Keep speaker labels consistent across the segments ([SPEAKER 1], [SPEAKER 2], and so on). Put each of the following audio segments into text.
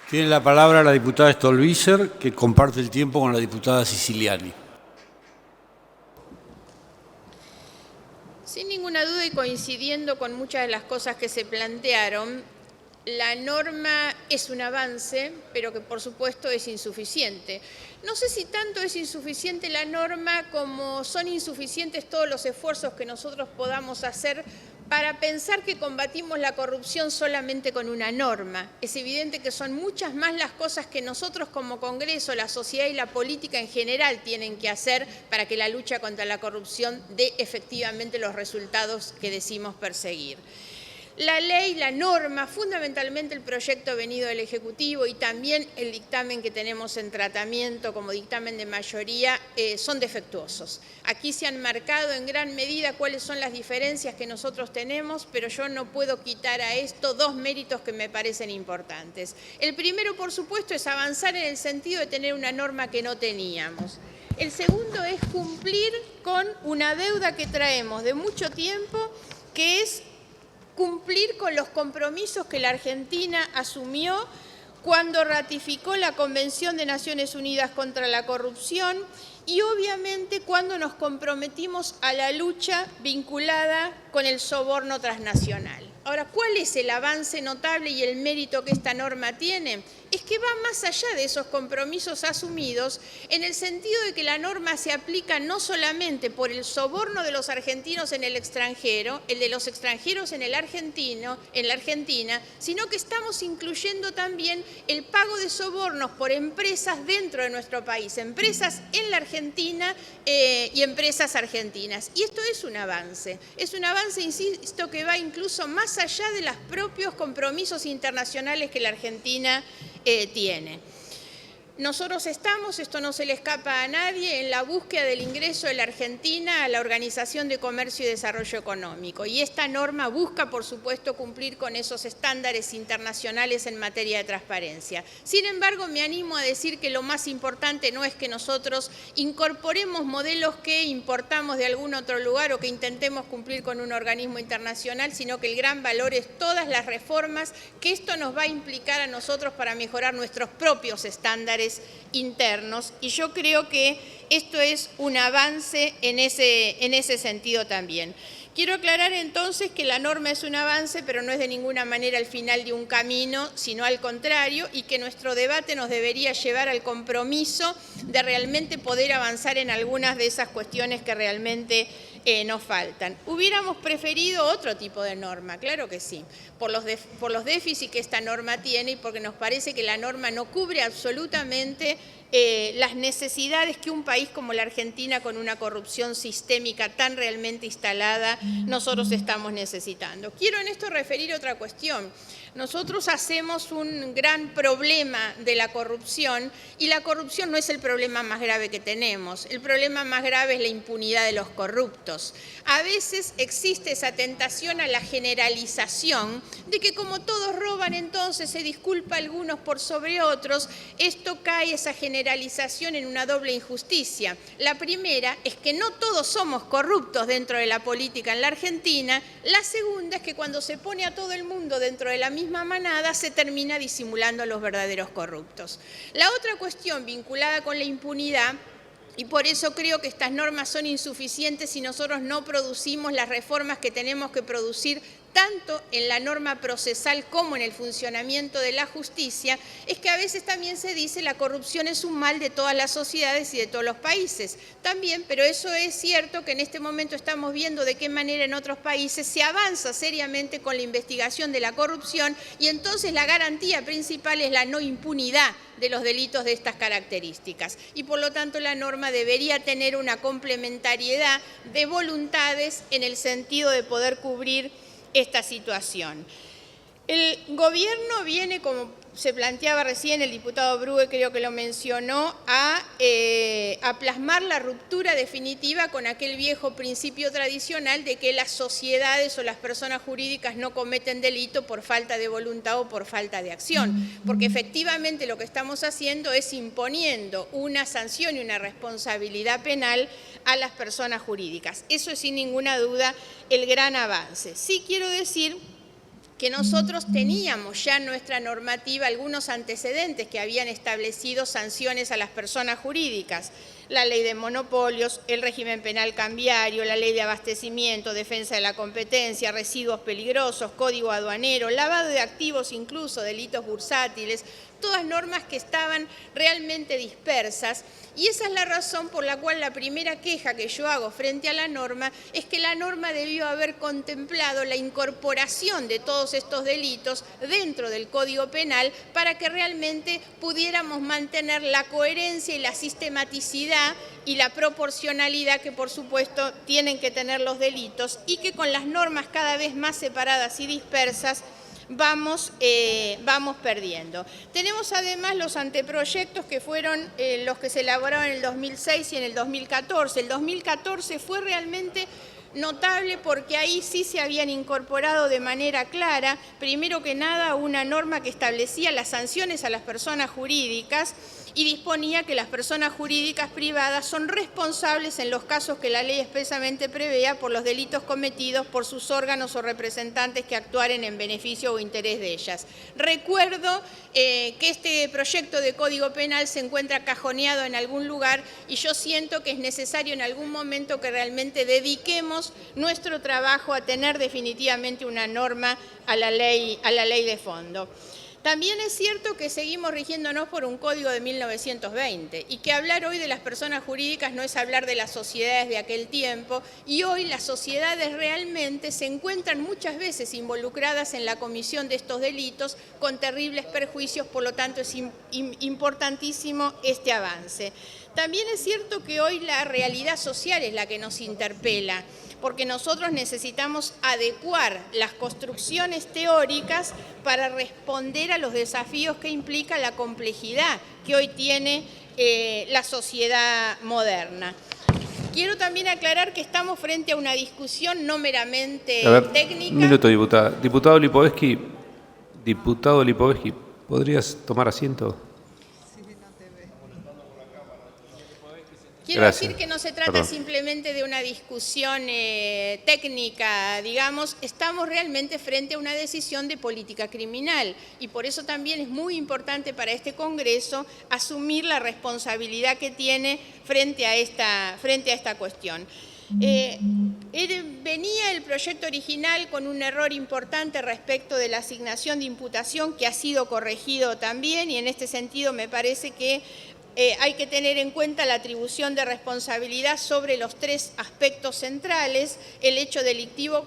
[SPEAKER 1] Tiene la palabra la diputada Stolbizer, que comparte el tiempo con la diputada Siciliani.
[SPEAKER 2] Sin ninguna duda y coincidiendo con muchas de las cosas que se plantearon, la norma es un avance, pero que por supuesto es insuficiente. No sé si tanto es insuficiente la norma como son insuficientes todos los esfuerzos que nosotros podamos hacer para pensar que combatimos la corrupción solamente con una norma. Es evidente que son muchas más las cosas que nosotros como Congreso, la sociedad y la política en general tienen que hacer para que la lucha contra la corrupción dé efectivamente los resultados que decimos perseguir. La ley, la norma, fundamentalmente el proyecto venido del Ejecutivo y también el dictamen que tenemos en tratamiento como dictamen de mayoría son defectuosos. Aquí se han marcado en gran medida cuáles son las diferencias que nosotros tenemos, pero yo no puedo quitar a esto dos méritos que me parecen importantes. El primero, por supuesto, es avanzar en el sentido de tener una norma que no teníamos. El segundo es cumplir con una deuda que traemos de mucho tiempo, que es cumplir con los compromisos que la Argentina asumió cuando ratificó la Convención de Naciones Unidas contra la Corrupción y obviamente cuando nos comprometimos a la lucha vinculada con el soborno transnacional. Ahora, ¿cuál es el avance notable y el mérito que esta norma tiene? Es que va más allá de esos compromisos asumidos en el sentido de que la norma se aplica no solamente por el soborno de los argentinos en el extranjero, el de los extranjeros en la Argentina, sino que estamos incluyendo también el pago de sobornos por empresas dentro de nuestro país, empresas en la Argentina y empresas argentinas. Y esto es un avance, insisto, que va incluso más allá de los propios compromisos internacionales que la Argentina tiene. Nosotros estamos, esto no se le escapa a nadie, en la búsqueda del ingreso de la Argentina a la Organización de Comercio y Desarrollo Económico. Y esta norma busca, por supuesto, cumplir con esos estándares internacionales en materia de transparencia. Sin embargo, me animo a decir que lo más importante no es que nosotros incorporemos modelos que importamos de algún otro lugar o que intentemos cumplir con un organismo internacional, sino que el gran valor es todas las reformas que esto nos va a implicar a nosotros para mejorar nuestros propios estándares internos, y yo creo que esto es un avance en ese sentido también. Quiero aclarar entonces que la norma es un avance, pero no es de ninguna manera el final de un camino, sino al contrario, y que nuestro debate nos debería llevar al compromiso de realmente poder avanzar en algunas de esas cuestiones que realmente nos faltan. Hubiéramos preferido otro tipo de norma, claro que sí, por los déficits que esta norma tiene y porque nos parece que la norma no cubre absolutamente las necesidades que un país como la Argentina, con una corrupción sistémica tan realmente instalada, nosotros estamos necesitando. Quiero en esto referir otra cuestión. Nosotros hacemos un gran problema de la corrupción y la corrupción no es el problema más grave que tenemos. El problema más grave es la impunidad de los corruptos. A veces existe esa tentación a la generalización de que como todos roban, entonces se disculpa a algunos por sobre otros. Esto cae, esa generalización, en una doble injusticia. La primera es que no todos somos corruptos dentro de la política en la Argentina. La segunda es que cuando se pone a todo el mundo dentro de la misma manada, se termina disimulando a los verdaderos corruptos. La otra cuestión vinculada con la impunidad, y por eso creo que estas normas son insuficientes si nosotros no producimos las reformas que tenemos que producir tanto en la norma procesal como en el funcionamiento de la justicia, es que a veces también se dice la corrupción es un mal de todas las sociedades y de todos los países. También, pero eso es cierto que en este momento estamos viendo de qué manera en otros países se avanza seriamente con la investigación de la corrupción y entonces la garantía principal es la no impunidad de los delitos de estas características. Y por lo tanto la norma debería tener una complementariedad de voluntades en el sentido de poder cubrir esta situación. El gobierno viene, como se planteaba recién, el diputado Brugge creo que lo mencionó, a plasmar la ruptura definitiva con aquel viejo principio tradicional de que las sociedades o las personas jurídicas no cometen delito por falta de voluntad o por falta de acción, porque efectivamente lo que estamos haciendo es imponiendo una sanción y una responsabilidad penal a las personas jurídicas. Eso es sin ninguna duda el gran avance. Sí quiero decir que nosotros teníamos ya en nuestra normativa algunos antecedentes que habían establecido sanciones a las personas jurídicas. La ley de monopolios, el régimen penal cambiario, la ley de abastecimiento, defensa de la competencia, residuos peligrosos, código aduanero, lavado de activos incluso, delitos bursátiles, todas normas que estaban realmente dispersas, y esa es la razón por la cual la primera queja que yo hago frente a la norma es que la norma debió haber contemplado la incorporación de todos estos delitos dentro del Código Penal para que realmente pudiéramos mantener la coherencia y la sistematicidad y la proporcionalidad que por supuesto tienen que tener los delitos, y que con las normas cada vez más separadas y dispersas vamos perdiendo. Tenemos además los anteproyectos que fueron los que se elaboraron en el 2006 y en el 2014. El 2014 fue realmente notable porque ahí sí se habían incorporado de manera clara, primero que nada, una norma que establecía las sanciones a las personas jurídicas y disponía que las personas jurídicas privadas son responsables en los casos que la ley expresamente prevea por los delitos cometidos por sus órganos o representantes que actuaren en beneficio o interés de ellas. Recuerdo que este proyecto de Código Penal se encuentra cajoneado en algún lugar y yo siento que es necesario en algún momento que realmente dediquemos nuestro trabajo a tener definitivamente una norma a la ley de fondo. También es cierto que seguimos rigiéndonos por un código de 1920 y que hablar hoy de las personas jurídicas no es hablar de las sociedades de aquel tiempo, y hoy las sociedades realmente se encuentran muchas veces involucradas en la comisión de estos delitos con terribles perjuicios, por lo tanto es importantísimo este avance. También es cierto que hoy la realidad social es la que nos interpela, porque nosotros necesitamos adecuar las construcciones teóricas para responder a los desafíos que implica la complejidad que hoy tiene la sociedad moderna. Quiero también aclarar que estamos frente a una discusión no meramente técnica.
[SPEAKER 3] Un minuto, diputada. Diputado Lipovetsky, ¿podrías tomar asiento?
[SPEAKER 2] Quiero decir que no se trata simplemente de una discusión técnica, digamos, estamos realmente frente a una decisión de política criminal y por eso también es muy importante para este Congreso asumir la responsabilidad que tiene frente a esta cuestión. Venía el proyecto original con un error importante respecto de la asignación de imputación que ha sido corregido también, y en este sentido me parece que hay que tener en cuenta la atribución de responsabilidad sobre los tres aspectos centrales: el hecho delictivo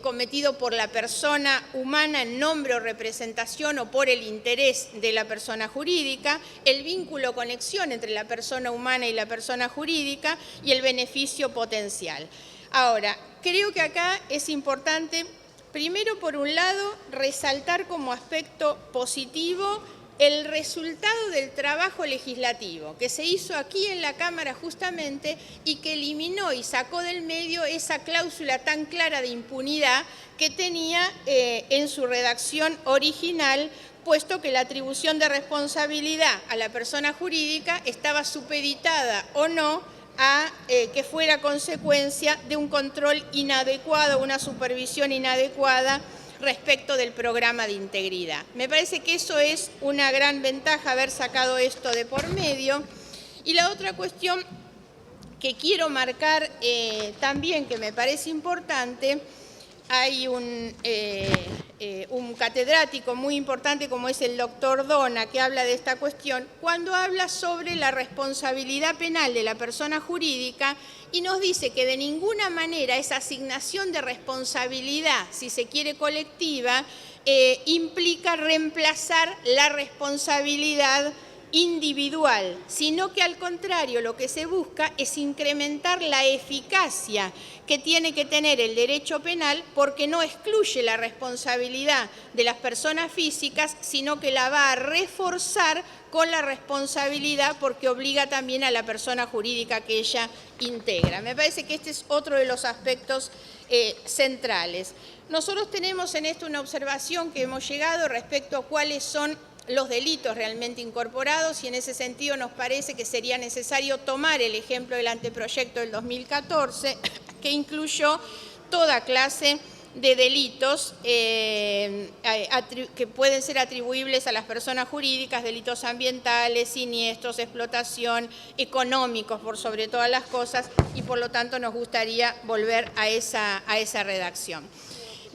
[SPEAKER 2] cometido por la persona humana en nombre o representación o por el interés de la persona jurídica, el vínculo o conexión entre la persona humana y la persona jurídica y el beneficio potencial. Ahora, creo que acá es importante, primero, por un lado, resaltar como aspecto positivo el resultado del trabajo legislativo que se hizo aquí en la Cámara justamente y que eliminó y sacó del medio esa cláusula tan clara de impunidad que tenía en su redacción original, puesto que la atribución de responsabilidad a la persona jurídica estaba supeditada o no a que fuera consecuencia de un control inadecuado, una supervisión inadecuada respecto del programa de integridad. Me parece que eso es una gran ventaja, haber sacado esto de por medio. Y la otra cuestión que quiero marcar también, que me parece importante, hay un catedrático muy importante como es el doctor Dona, que habla de esta cuestión, cuando habla sobre la responsabilidad penal de la persona jurídica y nos dice que de ninguna manera esa asignación de responsabilidad, si se quiere colectiva, implica reemplazar la responsabilidad individual, sino que al contrario lo que se busca es incrementar la eficacia que tiene que tener el derecho penal, porque no excluye la responsabilidad de las personas físicas, sino que la va a reforzar con la responsabilidad, porque obliga también a la persona jurídica que ella integra. Me parece que este es otro de los aspectos centrales. Nosotros tenemos en esto una observación que hemos llegado respecto a cuáles son los delitos realmente incorporados, y en ese sentido nos parece que sería necesario tomar el ejemplo del anteproyecto del 2014, que incluyó toda clase de delitos que pueden ser atribuibles a las personas jurídicas, delitos ambientales, siniestros, explotación, económicos por sobre todas las cosas, y por lo tanto nos gustaría volver a esa redacción.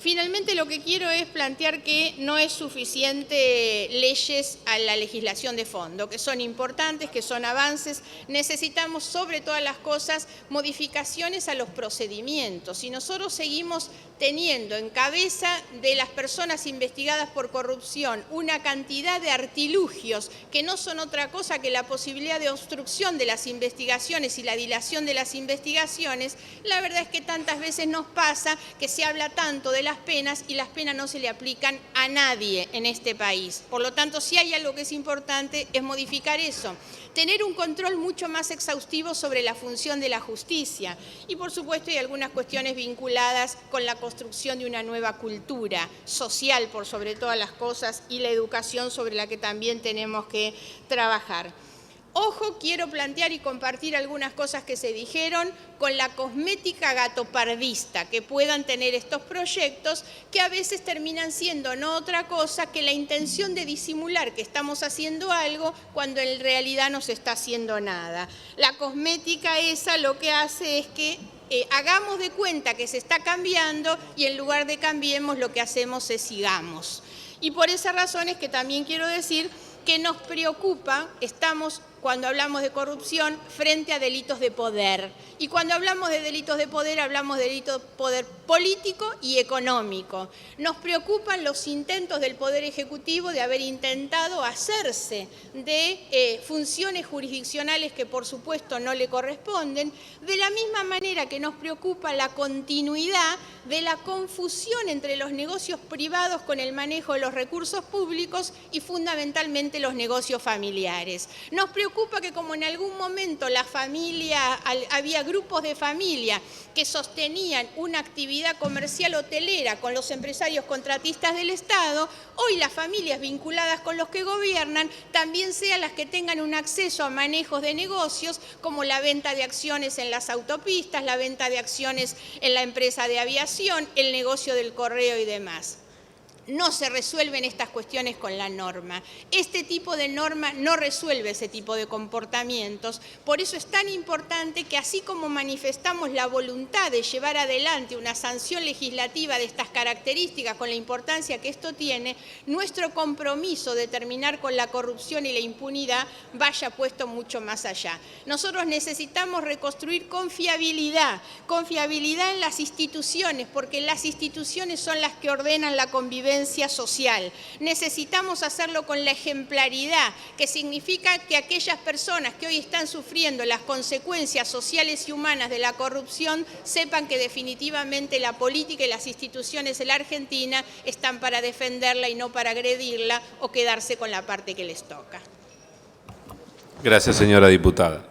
[SPEAKER 2] Finalmente, lo que quiero es plantear que no es suficiente leyes a la legislación de fondo, que son importantes, que son avances. Necesitamos, sobre todas las cosas, modificaciones a los procedimientos. Si nosotros seguimos teniendo en cabeza de las personas investigadas por corrupción una cantidad de artilugios que no son otra cosa que la posibilidad de obstrucción de las investigaciones y la dilación de las investigaciones, la verdad es que tantas veces nos pasa que se habla tanto de las penas y las penas no se le aplican a nadie en este país. Por lo tanto, si hay algo que es importante es modificar eso. Tener un control mucho más exhaustivo sobre la función de la justicia. Y por supuesto hay algunas cuestiones vinculadas con la construcción de una nueva cultura social por sobre todas las cosas y la educación sobre la que también tenemos que trabajar. Ojo, quiero plantear y compartir algunas cosas que se dijeron con la cosmética gatopardista que puedan tener estos proyectos, que a veces terminan siendo no otra cosa que la intención de disimular que estamos haciendo algo cuando en realidad no se está haciendo nada. La cosmética esa lo que hace es que hagamos de cuenta que se está cambiando y en lugar de cambiemos lo que hacemos es sigamos. Y por esa razón es que también quiero decir que nos preocupa, estamos cuando hablamos de corrupción frente a delitos de poder. Y cuando hablamos de delitos de poder, hablamos de delitos de poder político y económico. Nos preocupan los intentos del Poder Ejecutivo de haber intentado hacerse de funciones jurisdiccionales que por supuesto no le corresponden, de la misma manera que nos preocupa la continuidad de la confusión entre los negocios privados con el manejo de los recursos públicos y fundamentalmente los negocios familiares. Nos preocupa que como en algún momento la familia, había grupos de familia que sostenían una actividad comercial hotelera con los empresarios contratistas del Estado, hoy las familias vinculadas con los que gobiernan también sean las que tengan un acceso a manejos de negocios como la venta de acciones en las autopistas, la venta de acciones en la empresa de aviación, el negocio del correo y demás. No se resuelven estas cuestiones con la norma. Este tipo de norma no resuelve ese tipo de comportamientos. Por eso es tan importante que así como manifestamos la voluntad de llevar adelante una sanción legislativa de estas características con la importancia que esto tiene, nuestro compromiso de terminar con la corrupción y la impunidad vaya puesto mucho más allá. Nosotros necesitamos reconstruir confiabilidad en las instituciones, porque las instituciones son las que ordenan la convivencia social. Necesitamos hacerlo con la ejemplaridad, que significa que aquellas personas que hoy están sufriendo las consecuencias sociales y humanas de la corrupción sepan que definitivamente la política y las instituciones de la Argentina están para defenderla y no para agredirla o quedarse con la parte que les toca.
[SPEAKER 3] Gracias, señora diputada.